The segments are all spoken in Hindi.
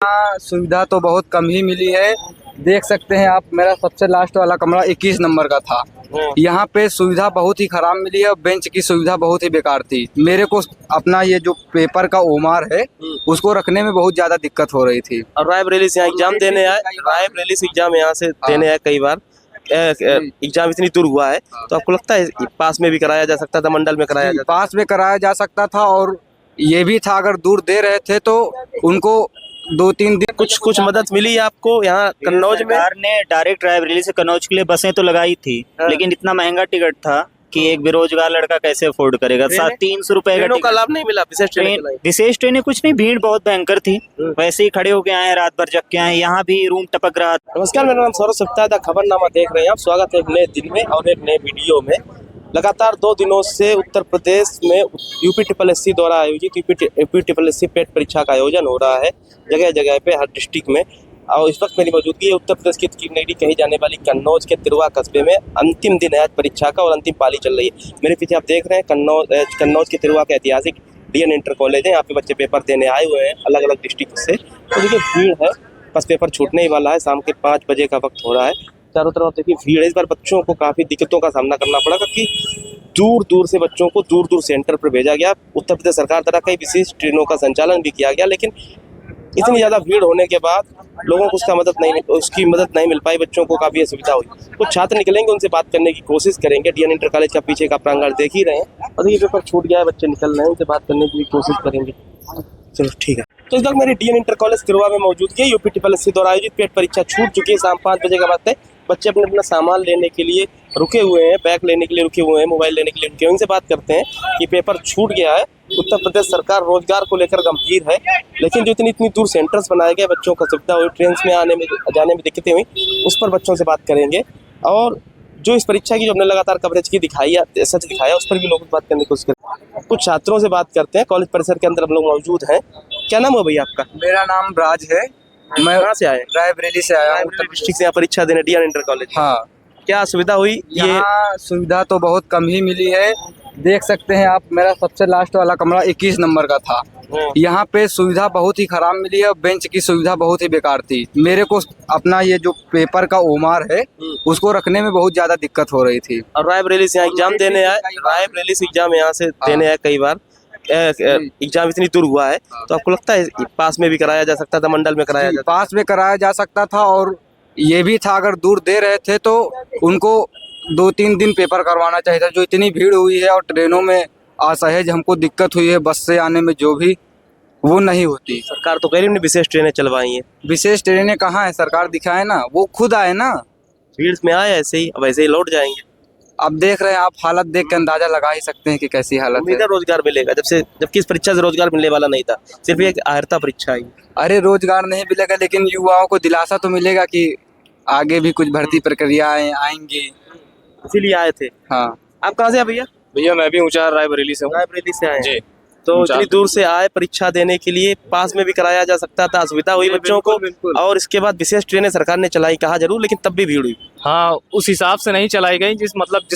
हाँ, सुविधा तो बहुत कम ही मिली है। देख सकते हैं आप, मेरा सबसे लास्ट वाला कमरा 21 नंबर का था। यहाँ पे सुविधा बहुत ही खराब मिली है। बेंच की सुविधा बहुत ही बेकार थी। मेरे को अपना ये जो पेपर का ओमार है उसको रखने में बहुत ज्यादा दिक्कत हो रही थी। और रायबरेली से यहाँ एग्जाम देने आए, रायबरेली से एग्जाम यहाँ से देने आए कई बार। एग्जाम इतनी दूर हुआ है तो आपको लगता है पास में भी कराया जा सकता था, मंडल में कराया जा पास में कराया जा सकता था, और ये भी था अगर दूर दे रहे थे तो उनको 2-3 दिन कुछ मदद मिली आपको यहाँ कन्नौज में? सरकार ने डायरेक्ट रायबरेली से कन्नौज के लिए बसें तो लगाई थी, लेकिन इतना महंगा टिकट था कि एक बेरोजगार लड़का कैसे अफोर्ड करेगा। 300 रुपए का ट्रेनों का लाभ नहीं मिला? विशेष ट्रेनें कुछ नहीं, भीड़ बहुत भयंकर थी। वैसे ही खड़े होके आए, रात भर जग के आए, यहाँ भी रूम टपक रहा था। नमस्कार, मेरा नाम सौरभ सप्ताह, खबरनामा देख रहे हैं आप। स्वागत है एक नए दिन में और एक नए वीडियो में। लगातार 2 दिनों से उत्तर प्रदेश में UPSSC द्वारा आयोजित UPSSC पेट परीक्षा का आयोजन हो रहा है जगह जगह पे, हर डिस्ट्रिक्ट में। और इस वक्त मेरी मौजूदगी है उत्तर प्रदेश की नगरी कही जाने वाली कन्नौज के तिरवा कस्बे में। अंतिम दिन है आज परीक्षा का और अंतिम पाली चल रही है। मेरे पीछे आप देख रहे हैं कन्नौज के तिरवा का ऐतिहासिक DN इंटर कॉलेज है। यहाँ पे बच्चे पेपर देने आए हुए हैं अलग अलग डिस्ट्रिक्ट से। तो देखिए भीड़ है, बस पेपर छूटने ही वाला है। शाम के 5 बजे का वक्त हो रहा है। चारों तरफ देखिए भीड़ है। इस बार बच्चों को काफ़ी दिक्कतों का सामना करना पड़ा क्योंकि दूर दूर से बच्चों को दूर दूर सेंटर पर भेजा गया। उत्तर प्रदेश सरकार द्वारा कई विशेष ट्रेनों का संचालन भी किया गया, लेकिन इतनी ज़्यादा भीड़ होने के बाद लोगों को उसकी मदद नहीं मिल पाई। बच्चों को काफ़ी असुविधा हुई। कुछ छात्र निकलेंगे, उनसे बात करने की कोशिश करेंगे। DN इंटर कॉलेज का पीछे का प्रांगण देख ही रहे हैं और ये पेपर छूट गया है, बच्चे निकल रहे हैं, उनसे बात करने की कोशिश करेंगे। चलो ठीक है। तो इस वक्त मेरी DN इंटर कॉलेज तिरवा में मौजूद है। UPSSC द्वारा आयोजित पेट परीक्षा छूट चुकी है। शाम 5 बजे का वक्त है। बच्चे अपना सामान लेने के लिए रुके हुए हैं, बैग लेने के लिए रुके हुए हैं, मोबाइल लेने के लिए रुके हुए हैं। उनसे बात करते हैं कि पेपर छूट गया है। उत्तर प्रदेश सरकार रोजगार को लेकर गंभीर है, लेकिन जो इतनी दूर सेंटर्स बनाए गए, बच्चों को सुविधा हुई, ट्रेन में आने में जाने में दिक्कतें हुई, उस पर बच्चों से बात करेंगे। और जो इस परीक्षा की जो हमने लगातार कवरेज की सच दिखाया, उस पर भी लोगों से बात करने की कोशिश करते हैं। कुछ छात्रों से बात करते हैं। कॉलेज परिसर के अंदर हम लोग मौजूद हैं। क्या नाम है भैया आपका? मेरा नाम राज है। मैं कहाँ से आए? रायबरेली से आया हूँ। डिस्ट्रिक्ट से यहाँ परीक्षा देने DN इंटर कॉलेज। हाँ, क्या सुविधा हुई? यहाँ सुविधा तो बहुत कम ही मिली है। देख सकते हैं आप, मेरा सबसे लास्ट वाला कमरा 21 नंबर का था। यहाँ पे सुविधा बहुत ही खराब मिली है। बेंच की सुविधा बहुत ही बेकार थी। मेरे को अपना ये जो पेपर का ओमार है उसको रखने में बहुत ज्यादा दिक्कत हो रही थी। और रायबरेली से यहाँ एग्जाम देने आए, रायबरेली से एग्जाम यहाँ से देने आए कई बार। एग्जाम इतनी दूर हुआ है तो आपको लगता है पास में भी कराया जा सकता था, मंडल में कराया जा पास में कराया जा सकता था, और ये भी था अगर दूर दे रहे थे तो उनको 2-3 दिन पेपर करवाना चाहिए था। जो इतनी भीड़ हुई है और ट्रेनों में असहज हमको दिक्कत हुई है, बस से आने में जो भी वो नहीं होती। सरकार तो कह रही है विशेष ट्रेनें चलवाई हैं। विशेष ट्रेनें कहाँ है? सरकार दिखाए ना, वो खुद आए ना। भीड़ में आए ऐसे ही, अब ऐसे ही लौट जाएंगे। अब देख रहे हैं आप, हालत देख के अंदाजा लगा ही सकते हैं कि कैसी हालत उम्मीद है। है रोजगार मिलेगा, जबकि इस परीक्षा से रोजगार मिलने वाला नहीं था, सिर्फ एक अर्हता परीक्षा आई। अरे रोजगार नहीं मिलेगा, लेकिन युवाओं को दिलासा तो मिलेगा कि आगे भी कुछ भर्ती प्रक्रियाएं आएंगी, इसीलिए आए थे। हाँ। आप कहाँ से? भैया भैया मैं भी ऊंचा रायबरेली से हूँ। रायबरेली से आए जी। तो ऊंचा। इतनी दूर से आए परीक्षा देने के लिए, पास में भी कराया जा सकता था, असुविधा हुई बच्चों को। और इसके बाद विशेष ट्रेनें सरकार ने चलाई, कहा जरूर, लेकिन तब भी भीड़ हुई। हाँ, उस हिसाब से नहीं चलाई गई जिस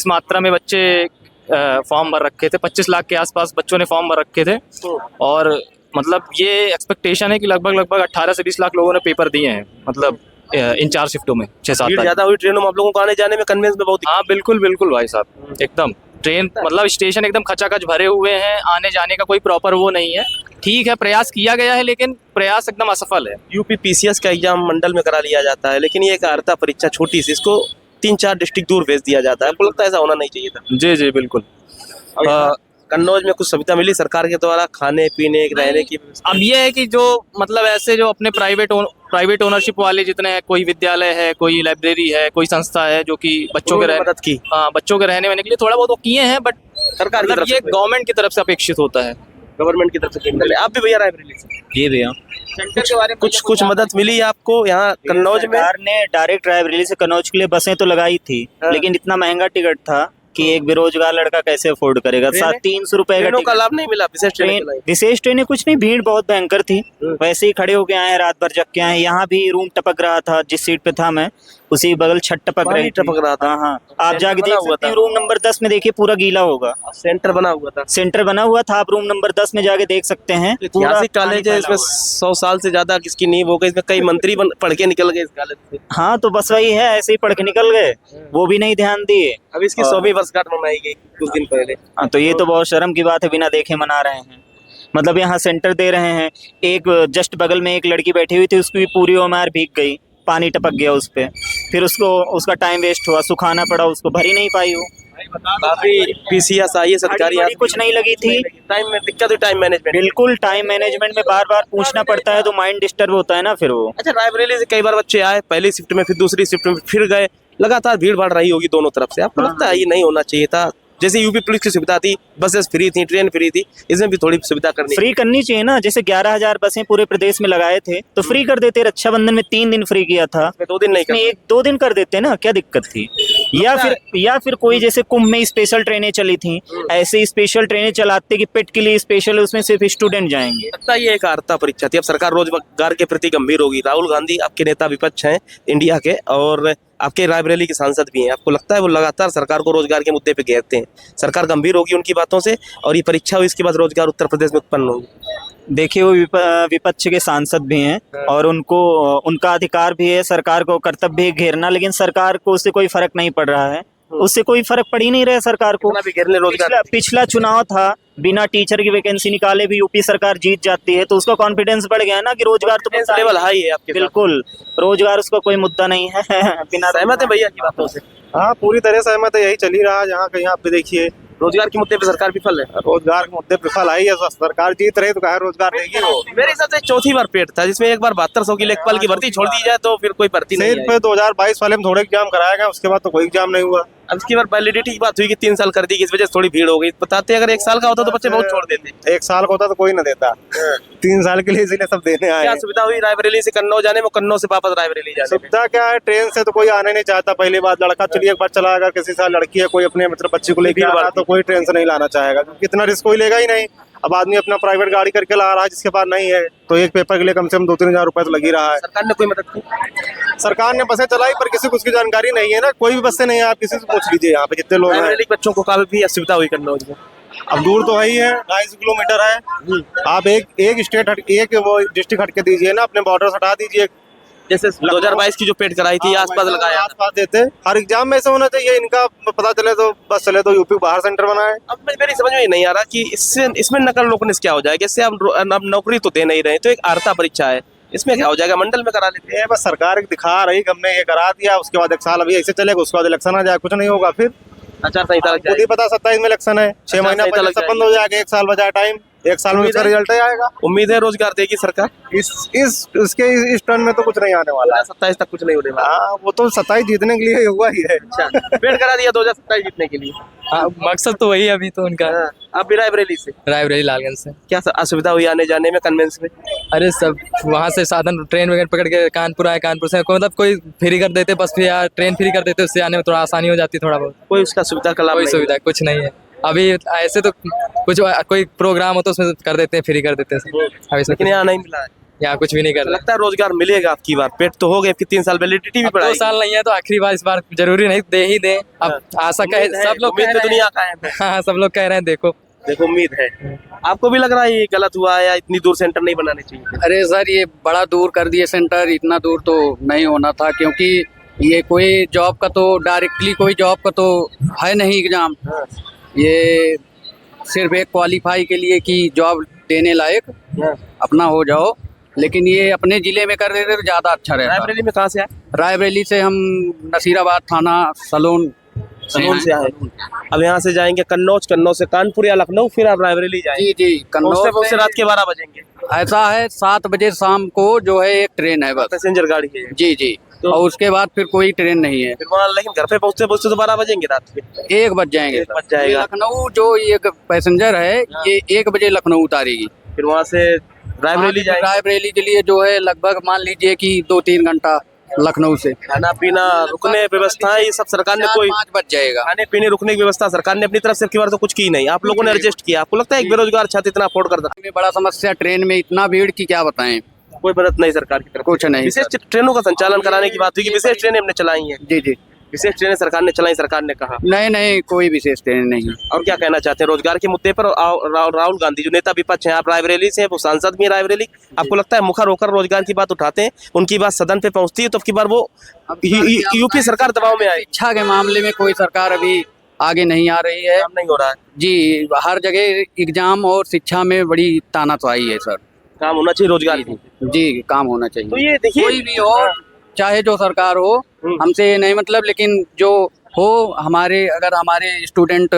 मात्रा में बच्चे फॉर्म भर रखे थे। 25 लाख के आसपास बच्चों ने फॉर्म भर रखे थे। और मतलब ये एक्सपेक्टेशन है कि लगभग 18 से 20 लाख लोगों ने पेपर दिए हैं, मतलब इन 4 शिफ्टों में 6-7 भीड़ ज्यादा हुई ट्रेनों में, आप लोगों को आने जाने में कन्वेंस में बहुत। हाँ बिल्कुल भाई साहब, एकदम ट्रेन मतलब स्टेशन एकदम खचाखच भरे हुए हैं। आने जाने का कोई प्रॉपर वो नहीं है। ठीक है, प्रयास किया गया है, लेकिन प्रयास एकदम असफल है। UPSSC का एग्जाम मंडल में करा लिया जाता है, लेकिन ये एक अर्हता परीक्षा छोटी सी, इसको 3-4 डिस्ट्रिक्ट दूर भेज दिया जाता है। आपको लगता है ऐसा होना नहीं चाहिए था? जी बिल्कुल। कन्नौज में कुछ सुविधा मिली सरकार के द्वारा, खाने पीने रहने की? अब ये है कि जो मतलब ऐसे जो अपने प्राइवेट ओनरशिप वाले जितने हैं, कोई विद्यालय है, कोई लाइब्रेरी है, कोई संस्था है जो कि बच्चों के मदद की। हाँ, बच्चों के रहने वहने के लिए थोड़ा बहुत वो किए हैं, बट सरकार की तरफ ये से गवर्नमेंट की तरफ से अपेक्षित होता है। गवर्नमेंट की तरफ से मिले। आप भी भैया रायबरेली से? जी भैया। सेंटर के बारे में कुछ मदद मिली आपको यहाँ कन्नौज में? सरकार ने डायरेक्ट रायबरेली से कन्नौज के लिए बसें तो लगाई थी, लेकिन इतना महंगा टिकट था कि एक बेरोजगार लड़का कैसे अफोर्ड करेगा। 300 रुपए ट्रेनों का का लाभ नहीं मिला? विशेष ट्रेनें कुछ नहीं, भीड़ बहुत भयंकर थी। वैसे ही खड़े होके आए, रात भर जग के आए, यहाँ भी रूम टपक रहा था। जिस सीट पे था मैं, उसी के बगल छत टपक पानी रही थी। टपक रहा था। हाँ हाँ, आप जाके बना देख हुआ सकते हैं था। रूम नंबर 10 में, देखिए पूरा गीला होगा। सेंटर बना हुआ था। सेंटर बना हुआ था, आप रूम नंबर 10 में जाके देख सकते हैं। पूरा ऐतिहासिक पानी कॉलेज है, फैला इसमें हुआ है। 100 साल से ज्यादा किसकी नींव हो गई, इसमें कई मंत्री पढ़ के निकल गए इस कॉलेज से। हाँ तो बस वही है, ऐसे ही पढ़ के निकल गए, वो भी नहीं ध्यान दिए। अब इसकी और- 100वीं वर्षगांठ मनाई गई कुछ दिन पहले। हाँ तो ये तो बहुत शर्म की बात है, बिना देखे मना रहे हैं। मतलब यहाँ सेंटर दे रहे हैं, एक जस्ट बगल में एक लड़की बैठी हुई थी, उसकी पूरी उमर भीग गई, पानी टपक गया उस पे, फिर उसको उसका टाइम वेस्ट हुआ, सुखाना पड़ा, उसको भर ही नहीं पाई वो। काफी पीसीएस IAS अधिकारी घड़ी कुछ नहीं लगी थी। टाइम में दिक्कत हुई, टाइम मैनेजमेंट। बिल्कुल टाइम मैनेजमेंट में बार बार पूछना पड़ता है, तो माइंड डिस्टर्ब होता है ना फिर वो। अच्छा, रायबरेली से कई बार बच्चे आए, पहली शिफ्ट में, फिर दूसरी शिफ्ट में, फिर गए, लगातार भीड़ भाड़ रही होगी दोनों तरफ से। आपको लगता है ये नहीं होना चाहिए था? जैसे यूपी पुलिस की सुविधा थी, बसेस फ्री थी, ट्रेन फ्री थी, इसमें भी थोड़ी सुविधा करनी फ्री करनी चाहिए ना, जैसे 11,000 बसें पूरे प्रदेश में लगाए थे तो फ्री कर देते। रक्षाबंधन में 3 दिन फ्री किया था, चाहिए। 2 दिन नहीं इसमें करना। 1-2 दिन कर देते ना, क्या दिक्कत थी? या फिर कोई जैसे कुंभ में स्पेशल ट्रेनें चली थी, ऐसे स्पेशल ट्रेनें चलाते कि पेट के लिए स्पेशल, उसमें सिर्फ स्टूडेंट जाएंगे। लगता है ये एक आर्ता परीक्षा थी। अब सरकार रोजगार के प्रति गंभीर होगी। राहुल गांधी आपके नेता विपक्ष हैं इंडिया के, और आपके रायबरेली के सांसद भी हैं। आपको लगता है वो लगातार सरकार को रोजगार के मुद्दे पे घेरते हैं? सरकार गंभीर होगी उनकी बातों से, और ये परीक्षा हुई, इसके बाद रोजगार उत्तर प्रदेश में उत्पन्न होगी? देखिए वो विपक्ष के सांसद भी हैं और उनको उनका अधिकार भी है, सरकार को कर्तव्य भी है घेरना, लेकिन सरकार को उससे कोई फर्क नहीं पड़ रहा है, उससे कोई फर्क पड़ ही नहीं रहा है सरकार को। कितना भी घेर ले रोजगार। पिछला चुनाव था, बिना टीचर की वैकेंसी निकाले भी यूपी सरकार जीत जाती है, तो उसका कॉन्फिडेंस बढ़ गया ना कि रोजगार तो मुद्दा लेवल है। हाई है आपके साथ। बिल्कुल, रोजगार उसका कोई मुद्दा नहीं है। बिना सहमत है भैया की बातों से? हाँ पूरी तरह सहमत है, यही चल ही रहा है। जहाँ कहीं आप भी देखिए रोजगार के मुद्दे पे सरकार विफल है। रोजगार के मुद्दे पे विफल आई है, सरकार जीत रही तो कहा रोजगार देगी वो। मेरे हिसाब से चौथी बार पेट था, जिसमें एक बार 7200 की लेखपाल की भर्ती छोड़ दी जाए तो फिर कोई भर्ती नहीं सिर्फ आई। 2022 वाले में थोड़े एग्जाम कराया गया, उसके बाद तो कोई एग्जाम नहीं हुआ। अब इसकी बार वैलिडिटी की बात हुई कि 3 साल कर दी, इस वजह से थोड़ी भीड़ हो गई। बताते अगर 1 साल का होता तो बच्चे बहुत छोड़ देते। 1 साल का होता तो कोई ना देता, 3 साल के लिए इसीलिए सब देने आए क्या हैं। सुविधा हुई रायबरेली से कन्नौज जाने में, कन्नौज से वापस रायबरेली जाने में? सुविधा क्या है, ट्रेन से तो कोई आने नहीं चाहता। पहली बात, लड़का चलिए एक बार चला, अगर किसी साल लड़की है कोई अपने मतलब बच्चे को लेकर आ रहा तो कोई ट्रेन से नहीं लाना चाहेगा, क्योंकि इतना रिस्क कोई लेगा ही नहीं। अब आदमी अपना प्राइवेट गाड़ी करके ला रहा है, जिसके पास नहीं है, तो एक पेपर के लिए कम से कम 2-3 हजार रुपए तो लग ही रहा है। सरकार ने कोई मदद की? सरकार ने बसें चलाई, पर किसी को उसकी जानकारी नहीं है ना, कोई भी बस से नहीं है। आप किसी से पूछ लीजिए यहाँ पे जितने लोग हैं। रायबरेली के बच्चों को काफी असुविधा हुई कन्नौज में। अब दूर तो है ही है, 250 किलोमीटर है। आप एक स्टेट हट, एक वो डिस्ट्रिक्ट हट के दीजिए ना, अपने बॉर्डर से हटा दीजिए। जैसे 2022 की जो पेट कराई थी, आसपास लगाया। आसपास देते, हर एग्जाम में ऐसा होना चाहिए। इनका पता चले तो बस चले तो यूपी बाहर सेंटर बनाए। अब मेरी समझ में ये नहीं आ रहा कि इसमें नकल रोकने से क्या हो जाएगा। इससे अब नौकरी तो दे नहीं रहे, तो एक आर्ता परीक्षा है, इसमें क्या हो जाएगा? मंडल में करा लेते हैं। ये बस सरकार दिखा रही कि हमने ये करा दिया, उसके बाद 1 साल अभी ऐसे चलेगा, उसके बाद इलेक्शन आ जाए, कुछ नहीं होगा। फिर आचार संहिता लग खुद ही जाएगी। पता 27 में इलेक्शन है, 6 महीना संहिता पहले लग सब बंद हो जाएगा। 1 साल बचा टाइम, 1 साल में उसका रिजल्ट आएगा। उम्मीद है रोजगार देगी सरकार। इस टर्न में तो कुछ नहीं आने वाला है। 2027 तक कुछ नहीं होने वाला। हाँ, वो तो 27 जीतने के लिए हुआ ही है। अच्छा, पेट करा दिया 2027 जीतने के लिए। हाँ, मकसद तो वही है अभी तो उनका। हाँ, आप भी रायबरेली से? रायबरेली लालगंज से। क्या असुविधा हुई आने जाने में कन्वेंस में? अरे सब वहाँ से साधन, ट्रेन वगैरह पकड़ के कानपुर आए, कानपुर से मतलब कोई फ्री कर देते बस, फिर यार ट्रेन फ्री कर देते, उससे आने में थोड़ा आसानी हो जाती, थोड़ा बहुत। कोई उसका सुविधा का लाभ कोई नहीं? सुविधा कुछ नहीं है अभी। ऐसे तो कुछ कोई प्रोग्राम हो तो उसमें कर देते हैं, फ्री कर देते हैं। अभी लेकिन यहाँ नहीं मिला है। यहाँ कुछ भी नहीं कर तो लगता है रोजगार मिलेगा आपकी बार? पेट तो हो गए, फिर 3 साल वैलिडिटी भी 2 बढ़ाई। साल नहीं है तो आखिरी बार, इस बार जरूरी नहीं दे ही दे। अब आशा कह सब लोग कह उम्मीद रहे तो दुनिया हैं। का है। हाँ, सब लोग कह रहे हैं, देखो उम्मीद है। आपको भी लग रहा है ये गलत हुआ है, या इतनी दूर सेंटर नहीं बनाने चाहिए? अरे सर, ये बड़ा दूर कर दिए सेंटर, इतना दूर तो नहीं होना था, क्योंकि ये कोई जॉब का तो डायरेक्टली कोई जॉब का तो है नहीं एग्जाम। ये सिर्फ एक क्वालिफाई के लिए कि जॉब देने लायक अपना हो जाओ, लेकिन ये अपने जिले में कर देते तो ज़्यादा अच्छा रहता। रायबरेली में कहाँ से आए? रायबरेली से हम नसीराबाद थाना सलोन से आए। अब यहाँ से जाएंगे कन्नौज, कन्नौज से कानपुर या लखनऊ, फिर आप रायबरेली जाएंगे। जी जी, पहुँचते कन्नौज से रात के 12 बजेंगे। ऐसा है 7 बजे शाम को जो है एक ट्रेन है बस। पैसेंजर गाड़ी है। जी जी, और उसके बाद फिर कोई ट्रेन नहीं है। फिर वहाँ लेकिन घर पे पहुँचते तो 12 बजेंगे रात के। 1 बज जाएंगे। 1 बज जाएगा। ये लखनऊ जो ये पैसेंजर है, ये 1 बजे लखनऊ उतारेगी। फिर वहाँ से रायबरेली जाएंगे। रायबरेली के लिए जो है लगभग मान लीजिए कि 2-3 घंटा लखनऊ से। खाना पीना, रुकने व्यवस्था, ये सब सरकार ने कोई 4-5 बज जाएगा। खाने पीने रुकने की व्यवस्था सरकार ने अपनी तरफ से तो कुछ की नहीं। आप लोगों ने एडजस्ट किया। आपको लगता है एक बेरोजगार छात्र इतना अफोर्ड करता? में बड़ा समस्या ट्रेन में इतना भीड़ की क्या बताएं। कोई मदद नहीं सरकार की तरफ कुछ नहीं विशेष सर। ट्रेनों का संचालन कराने की बात हुई कि विशेष ट्रेनें हमने चलाई हैं, जी जी, विशेष ट्रेनें सरकार ने चलाई, सरकार ने कहा। नहीं नहीं, कोई विशेष ट्रेन नहीं। और क्या कहना चाहते हैं रोजगार के मुद्दे पर? राहुल गांधी जो नेता विपक्ष हैं, आप रायबरेली से हैं, वो सांसद भी हैं रायबरेली, आपको लगता है मुखर होकर रोजगार की बात उठाते हैं, उनकी बात सदन पे पहुंचती है तो अब की बार वो यूपी सरकार दबाव में आई? शिक्षा के मामले में कोई सरकार अभी आगे नहीं आ रही है काम नहीं हो रहा है, जी। हर जगह एग्जाम और शिक्षा में बड़ी तानाशाही है सर। काम होना चाहिए रोजगार की। जी, काम होना तो चाहिए। ये देखिए, कोई भी हो, चाहे जो सरकार हो, हमसे ये नहीं मतलब, लेकिन जो हो हमारे, अगर हमारे स्टूडेंट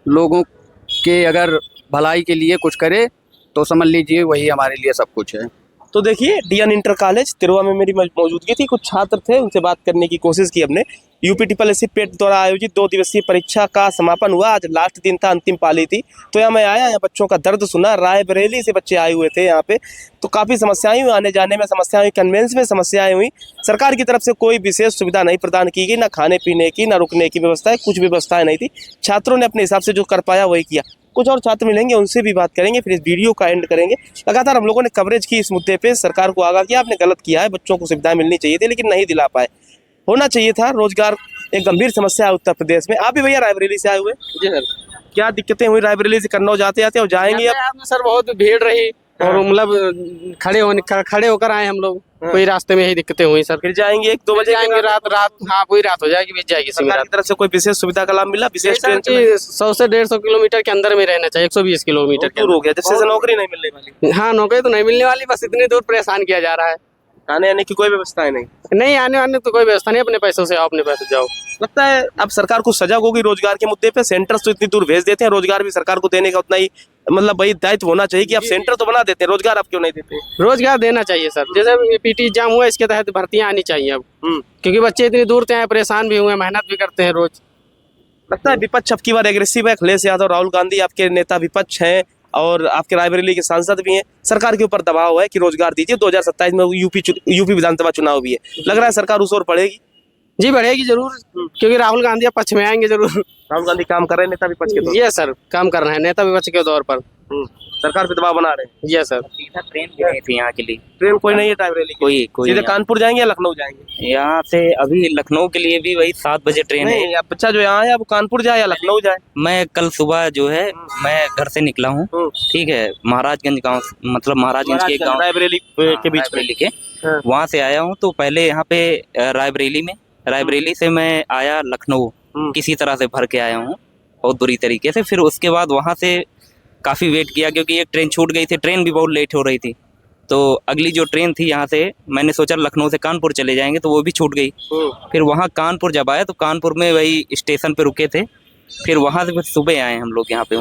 लोगों के अगर भलाई के लिए कुछ करे तो समझ लीजिए वही हमारे लिए सब कुछ है। तो देखिए डीएन इंटर कॉलेज तिरुवा में मेरी मौजूदगी थी, कुछ छात्र थे, उनसे बात करने की कोशिश की हमने। यूपी ट्रिपल पेट द्वारा आयोजित 2 दिवसीय परीक्षा का समापन हुआ, आज लास्ट दिन था, अंतिम पाली थी। तो यहाँ मैं आया, यहाँ बच्चों का दर्द सुना, रायबरेली से बच्चे आए हुए थे यहाँ पे, तो काफ़ी समस्याएं हुई, आने जाने में समस्याएं हुई, कन्वेंस में समस्याएं हुई। सरकार की तरफ से कोई विशेष सुविधा नहीं प्रदान की गई, ना खाने पीने की, ना रुकने की व्यवस्था है, कुछ व्यवस्थाएं नहीं थी। छात्रों ने अपने हिसाब से जो कर पाया वही किया। कुछ और छात्र मिलेंगे, उनसे भी बात करेंगे, फिर इस वीडियो का एंड करेंगे। लगातार हम लोगों ने कवरेज की इस मुद्दे पे, सरकार को आगाह किया, आपने गलत किया है, बच्चों को सुविधाएं मिलनी चाहिए थी लेकिन नहीं दिला पाए, होना चाहिए था। रोजगार एक गंभीर समस्या है उत्तर प्रदेश में। आप भी भैया रायबरेली से आए हुए? जी सर। क्या दिक्कतें हुई रायबरेली से कन्नौज जाते आते और जाएंगे अब? यातायात में सर बहुत भीड़ रही और मतलब खड़े होकर आए हम लोग, कोई रास्ते में ही दिक्कतें हुई सर। फिर जाएंगे 1-2 बजे जाएंगे रात हाँ पूरी रात हो जाएगी, बीत जाएगी इसी में सरकार रात। की तरफ से कोई विशेष सुविधा का लाभ मिला? विशेष सर ट्रेन कि 100 से 150 किलोमीटर के अंदर में रहना चाहिए, 120 किलोमीटर के दूर हो गया, जिससे नौकरी नहीं मिलने वाली, अंदर। हाँ, नौकरी तो नहीं मिलने वाली, बस इतनी दूर परेशान किया जा रहा है। आने आने की कोई व्यवस्था है नहीं। नहीं, आने आने तो कोई व्यवस्था नहीं, अपने पैसों से आओ, अपने पैसे जाओ। लगता है अब सरकार को सजग होगी रोजगार के मुद्दे पे। सेंटर्स तो इतनी दूर भेज देते हैं, रोजगार भी सरकार को देने का उतना ही मतलब भाई दायित्व होना चाहिए कि आप सेंटर तो बना देते हैं, रोजगार आप क्यों नहीं देते? रोजगार देना चाहिए सर, जैसे पीटी एग्जाम हुआ इसके तहत भर्तियां आनी चाहिए अब, क्योंकि बच्चे इतनी दूर से आए, परेशान भी हुए, मेहनत भी करते हैं रोज। लगता है विपक्ष अब की बार एग्रेसिव है, अखिलेश यादव, राहुल गांधी आपके नेता विपक्ष हैं और आपके रायबरेली के सांसद भी हैं, सरकार के ऊपर दबाव है कि रोजगार दीजिए। 2027 में यूपी विधानसभा चुनाव भी है, लग रहा है सरकार उस ओर पड़ेगी? जी बढ़ेगी जरूर, क्योंकि राहुल गांधी अब पक्ष में आएंगे जरूर। राहुल गांधी काम कर रहे हैं नेता विपक्ष के तौर ये सर काम कर रहे हैं नेता विपक्ष के तौर पर। सरकार पे दबाव बना रहे हैं। ये सर। सीधा ट्रेन भी नहीं थी यहाँ के लिए, ट्रेन कोई नहीं है रायबरेली की? कोई सीधे यहाँ- कानपुर जाएंगे या लखनऊ जाएंगे? यहाँ से अभी लखनऊ के लिए भी वही 7 बजे ट्रेन है। नहीं, अब बच्चा जो यहाँ है वो कानपुर जाए या लखनऊ जाए? मैं कल सुबह जो है मैं घर से निकला हूँ, ठीक है, महाराजगंज गांव, मतलब महाराजगंज के गांव रायबरेली के बीच में रायबरेली के वहाँ से आया हूँ। तो पहले यहाँ पे रायबरेली से मैं आया लखनऊ, किसी तरह से भर के आया हूँ बहुत बुरी तरीके से। फिर उसके बाद वहाँ से काफ़ी वेट किया क्योंकि एक ट्रेन छूट गई थी, ट्रेन भी बहुत लेट हो रही थी। तो अगली जो ट्रेन थी यहाँ से, मैंने सोचा लखनऊ से कानपुर चले जाएंगे, तो वो भी छूट गई। फिर वहाँ कानपुर जब आए तो कानपुर में वही स्टेशन पे रुके थे, फिर वहाँ से फिर सुबह आए हम लोग यहाँ पे।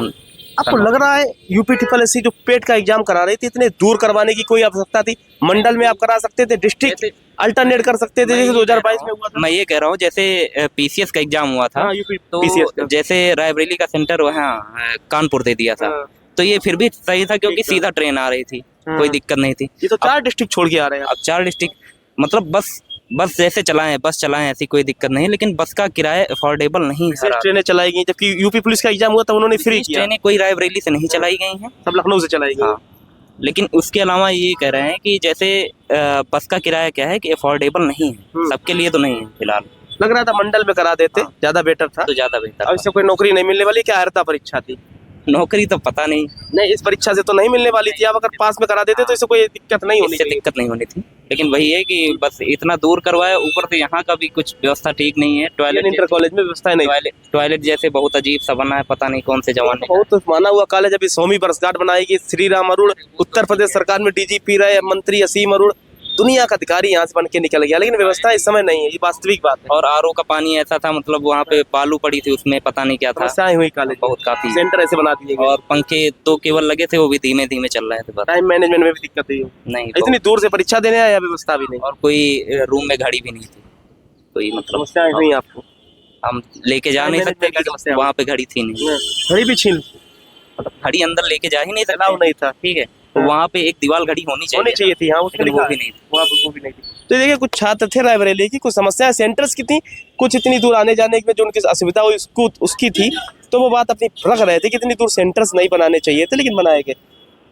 आपको लग रहा है यूपी ट्रिपल एससी जो पेट का एग्जाम करा रही थी, इतने दूर करवाने की कोई आवश्यकता थी? मंडल में आप करा सकते थे, डिस्ट्रिक्ट अल्टरनेट कर सकते थे जैसे 2022 में हुआ था। मैं ये कह रहा हूँ जैसे पीसीएस का एग्जाम हुआ था, हाँ, यूपी तो PCS का। जैसे रायबरेली का सेंटर वहाँ कानपुर दे दिया था, तो ये फिर भी सही था क्योंकि सीधा ट्रेन आ रही थी, कोई दिक्कत नहीं थी। ये तो 4 डिस्ट्रिक्ट छोड़ के आ रहे हैं। अब 4 डिस्ट्रिक्ट मतलब बस जैसे चलाएं, बस चलाएं, ऐसी कोई दिक्कत नहीं, लेकिन बस का किराया अफोर्डेबल नहीं है। विशेष ट्रेनें चलाई गई, जबकि यूपी पुलिस का एग्जाम हुआ था उन्होंने फ्री किया। ट्रेनें कोई रायबरेली से नहीं चलाई गई हैं, सब लखनऊ से चलाई गई। हाँ। लेकिन उसके अलावा ये कह रहे हैं कि जैसे बस का किराया क्या है कि अफोर्डेबल नहीं है, सबके लिए तो नहीं है फिलहाल। लग रहा था मंडल में करा देते, ज्यादा बेटर था। तो ज्यादा बेहतर अब इससे कोई नौकरी नहीं मिलने वाली, क्या अर्हता परीक्षा थी? नौकरी तो पता नहीं, नहीं, इस परीक्षा से तो नहीं मिलने वाली थी। आप अगर पास में करा देते तो इससे कोई दिक्कत नहीं होनी इससे चाहिए। दिक्कत नहीं होनी थी, लेकिन वही है कि बस इतना दूर करवाया, ऊपर से यहाँ का भी कुछ व्यवस्था ठीक नहीं है। इंटर कॉलेज में व्यवस्था नहीं। टॉयलेट जैसे बहुत अजीब सा बना है, पता नहीं कौन से जमाने का। बहुत माना हुआ कॉलेज अभी 100वीं वर्षगांठ बनाएगी। श्री राम अरुण उत्तर प्रदेश सरकार में डीजीपी रहे, मंत्री असीम अरुण, दुनिया का अधिकारी यहाँ से बन के निकल गया, लेकिन व्यवस्था इस समय नहीं है, ये वास्तविक बात है। और आरओ का पानी ऐसा था, मतलब वहाँ पे बालू पड़ी थी, उसमें पता नहीं क्या था। समस्याएं हुई कॉलेज, बहुत काफी सेंटर ऐसे बना दिए गए और पंखे 2 केवल लगे थे, वो भी धीमे धीमे चल रहे थे, बस। टाइम मैनेजमेंट में भी दिक्कत हुई नहीं इतनी दूर से परीक्षा देने आया, व्यवस्था भी नहीं, और कोई रूम में घड़ी भी नहीं थी, कोई मतलब समस्याएं हुई आपको? हम लेके जा नहीं सकते, समस्या वहाँ पे घड़ी थी नहीं, घड़ी भी छीन, घड़ी अंदर लेके जा ही नहीं अलाउ सकते, नहीं था। ठीक है। तो वहाँ पे एक दीवार घड़ी होनी चाहिए थी, हाँ, उसमें लेकिन लिखा वो भी है। नहीं थी। वहाँ पर वो भी नहीं थी। तो देखिए कुछ छात्र थे रायबरेली की, कुछ समस्याएं सेंटर्स की थी, कुछ इतनी दूर आने जाने में जो उनकी असुविधा हुई उसकी थी, तो वो बात अपनी रख रहे थे कि इतनी दूर सेंटर्स नहीं बनाने चाहिए थे, लेकिन बनाए गए।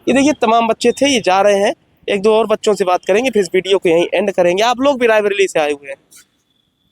ये देखिए तमाम बच्चे थे, ये जा रहे हैं एक दो और बच्चों से बात करेंगे, फिर इस वीडियो को यहीं एंड करेंगे। आप लोग भी रायबरेली से आए हुए हैं,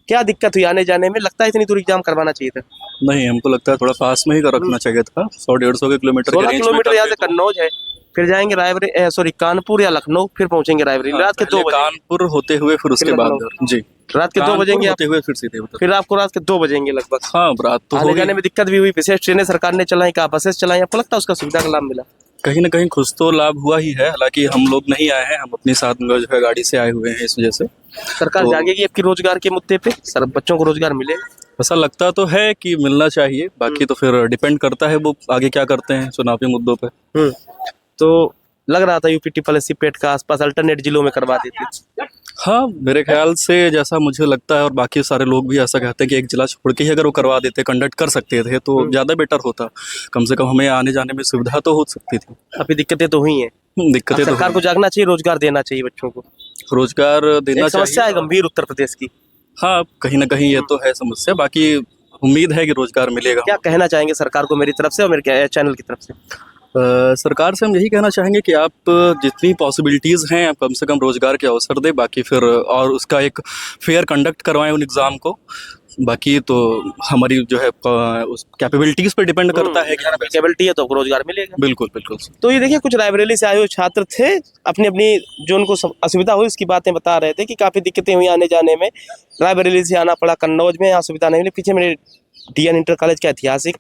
क्या दिक्कत हुई आने जाने में? लगता है इतनी दूर एग्जाम करवाना चाहिए था? नहीं, हमको लगता है थोड़ा पास में ही रखना चाहिए था। 100-150 किलोमीटर के 16 रेंज में किलोमीटर यहाँ से करते तो- कन्नौज है, फिर जाएंगे रायबरेली, सॉरी कानपुर या लखनऊ, फिर पहुंचेंगे रायबरेली रात के 2 पहले बजे। कानपुर होते हुए फिर उसके बाद घर। जी, रात के 2 कानपुर बजेंगे आप, होते हुए फिर सीधे उधर। फिर आपको रात के 2 बजेंगे लगभग। हाँ, रात तो आने होगी। जाने में दिक्कत भी हुई, विशेष ट्रेनें सरकार ने चलाई, कहा बसेस चलाई, आपको लगता है उसका सुविधा का लाभ मिला? कहीं ना कहीं खुश तो लाभ हुआ ही है। हालांकि हम लोग नहीं आए हैं, हम अपने साथ में जो है गाड़ी से आए हुए हैं, इस वजह से सरकार तो- जागेगी आपकी रोजगार के मुद्दे पे? सर बच्चों को रोजगार मिलेगा? ऐसा लगता तो है कि मिलना चाहिए। बाकी तो फिर डिपेंड करता है वो आगे क्या करते हैं चुनावी मुद्दों पे। तो लग रहा था यूपी ट्रिपल एससी पेट का आसपास अल्टरनेट जिलों में करवा देते। हाँ, मेरे ख्याल से जैसा मुझे लगता है और बाकी सारे लोग भी ऐसा कहते हैं कि एक जिला छोड़ के ही अगर वो करवा देते, कंडक्ट कर सकते थे तो ज़्यादा बेटर होता। कम से कम हमें आने जाने में सुविधा तो हो सकती थी। अभी दिक्कतें तो हुई हैं, दिक्कतें तो सरकार को जागना चाहिए, रोजगार देना चाहिए बच्चों को। रोजगार देना एक समस्या है चाहिए। गंभीर उत्तर प्रदेश की, हाँ, कहीं ना कहीं ये तो है समस्या। बाकी उम्मीद है कि रोजगार मिलेगा। क्या कहना चाहेंगे सरकार को मेरी तरफ से और मेरे चैनल की तरफ से? सरकार से हम यही कहना चाहेंगे कि आप जितनी पॉसिबिलिटीज़ हैं आप कम से कम रोजगार के अवसर दें। बाकी फिर और उसका एक फेयर कंडक्ट करवाएं उन एग्ज़ाम को। बाकी तो हमारी जो है उस कैपेबिलिटीज़ पे डिपेंड करता है कि कैपेबिलिटी है तो आपको रोजगार मिलेगा। बिल्कुल बिल्कुल। तो ये देखिए, कुछ रायबरेली से आए हुए छात्र थे, अपनी अपनी जो उनको असुविधा हुई उसकी बातें बता रहे थे कि काफ़ी दिक्कतें हुई आने जाने में, रायबरेली से आना पड़ा, कन्नौज में यहाँ सुविधा नहीं मिली। पीछे मेरे DN इंटर कॉलेज का ऐतिहासिक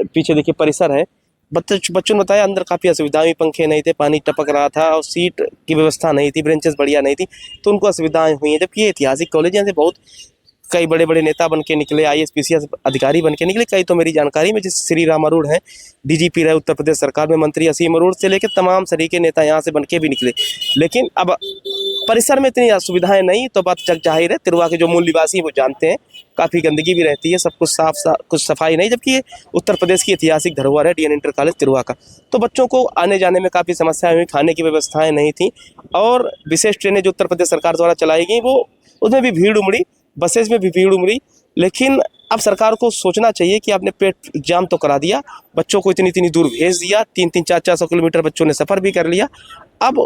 पीछे देखिए परिसर है, बच्चों ने बताया अंदर काफ़ी असुविधाएं, पंखे नहीं थे, पानी टपक रहा था और सीट की व्यवस्था नहीं थी, बेंचेस बढ़िया नहीं थी, तो उनको असुविधाएं हुई हैं। जबकि ये ऐतिहासिक कॉलेज यहाँ से बहुत कई बड़े बड़े नेता बन के निकले, IAS PCS अधिकारी बन के निकले। कई तो मेरी जानकारी में जैसे श्री राम अरोड़ हैं, DGP रहे उत्तर प्रदेश सरकार में, मंत्री असीम अरोड़ से लेकर तमाम सरीके नेता यहाँ से बन के भी निकले। लेकिन अब परिसर में इतनी सुविधाएं नहीं, तो बात जग जाहिर है, तिरुवा के जो मूल निवासी वो जानते हैं, काफ़ी गंदगी भी रहती है, सब कुछ कुछ सफाई नहीं। जबकि ये उत्तर प्रदेश की ऐतिहासिक धरोहर है DN इंटर कॉलेज तिरुवा का। तो बच्चों को आने जाने में काफ़ी समस्याएं हुई, खाने की व्यवस्थाएं नहीं थी, और विशेष ट्रेनें जो उत्तर प्रदेश सरकार द्वारा चलाई गई वो उसमें भी भीड़ उमड़ी, बसेज में भी भीड़ उमड़ी। लेकिन अब सरकार को सोचना चाहिए कि आपने पेट एग्जाम तो करा दिया, बच्चों को इतनी दूर भेज दिया, 300 400 किलोमीटर बच्चों ने सफ़र भी कर लिया। अब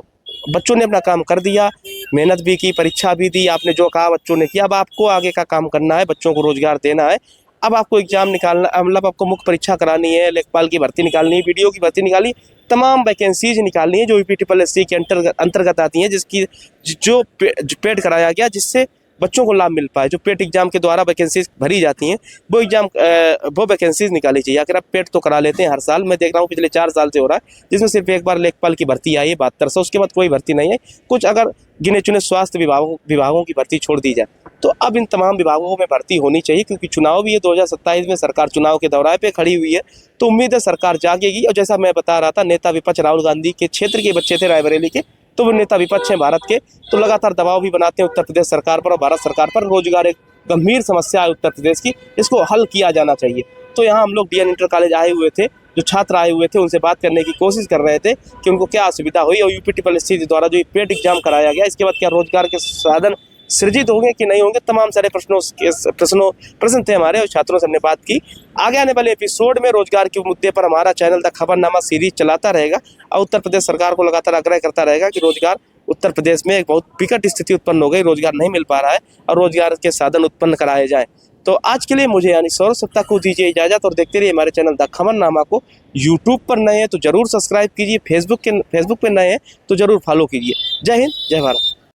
बच्चों ने अपना काम कर दिया, मेहनत भी की, परीक्षा भी दी, आपने जो कहा बच्चों ने किया। अब आपको आगे का काम करना है, बच्चों को रोजगार देना है। अब आपको एग्जाम निकालना, मतलब आपको मुख्य परीक्षा करानी है, लेखपाल की भर्ती निकालनी है, BDO की भर्ती निकालनी, तमाम वैकेंसीज निकालनी है जो यूपी ट्रिपल एससी के अंतर्गत आती हैं, जिसकी जो पेड कराया गया, जिससे बच्चों को लाभ मिल पाए। जो पेट एग्जाम के द्वारा वैकेंसीज भरी जाती हैं वो वैकेंसीज निकाली चाहिए। अगर आप पेट तो करा लेते हैं हर साल, मैं देख रहा हूँ पिछले 4 साल से हो रहा है, जिसमें सिर्फ एक बार लेखपाल की भर्ती आई है 7200, उसके बाद कोई भर्ती नहीं है। कुछ अगर गिने चुने स्वास्थ्य विभागों की भर्ती छोड़ दी जाए, तो अब इन तमाम विभागों में भर्ती होनी चाहिए, क्योंकि चुनाव भी है 2027 में, सरकार चुनाव के दौरान पे खड़ी हुई है। तो उम्मीद है सरकार जागेगी। और जैसा मैं बता रहा था, नेता विपक्ष राहुल गांधी के क्षेत्र के बच्चे थे रायबरेली के, तो वो नेता विपक्ष हैं भारत के, तो लगातार दबाव भी बनाते हैं उत्तर प्रदेश सरकार पर और भारत सरकार पर। रोजगार एक गंभीर समस्या है उत्तर प्रदेश की, इसको हल किया जाना चाहिए। तो यहाँ हम लोग DN इंटर कॉलेज आए हुए थे, जो छात्र आए हुए थे उनसे बात करने की कोशिश कर रहे थे कि उनको क्या असुविधा हुई, और यूपी ट्रिपल एससी द्वारा जो पेट एग्जाम कराया गया, इसके बाद क्या रोजगार के साधन सृजित होंगे कि नहीं होंगे। तमाम सारे प्रश्न थे हमारे, और छात्रों से हमने बात की। आगे आने वाले एपिसोड में रोजगार के मुद्दे पर हमारा चैनल द खबरनामा सीरीज चलाता रहेगा, और उत्तर प्रदेश सरकार को लगातार आग्रह करता रहेगा कि रोजगार, उत्तर प्रदेश में एक बहुत विकट स्थिति उत्पन्न हो गई, रोजगार नहीं मिल पा रहा है, और रोजगार के साधन उत्पन्न कराए जाएं। तो आज के लिए मुझे यानी सौरभ सप्ता को दीजिए इजाजत, और देखते रहिए हमारे चैनल द खबरनामा को। यूट्यूब पर नए हैं तो जरूर सब्सक्राइब कीजिए, फेसबुक पे नए हैं तो जरूर फॉलो कीजिए। जय हिंद, जय भारत।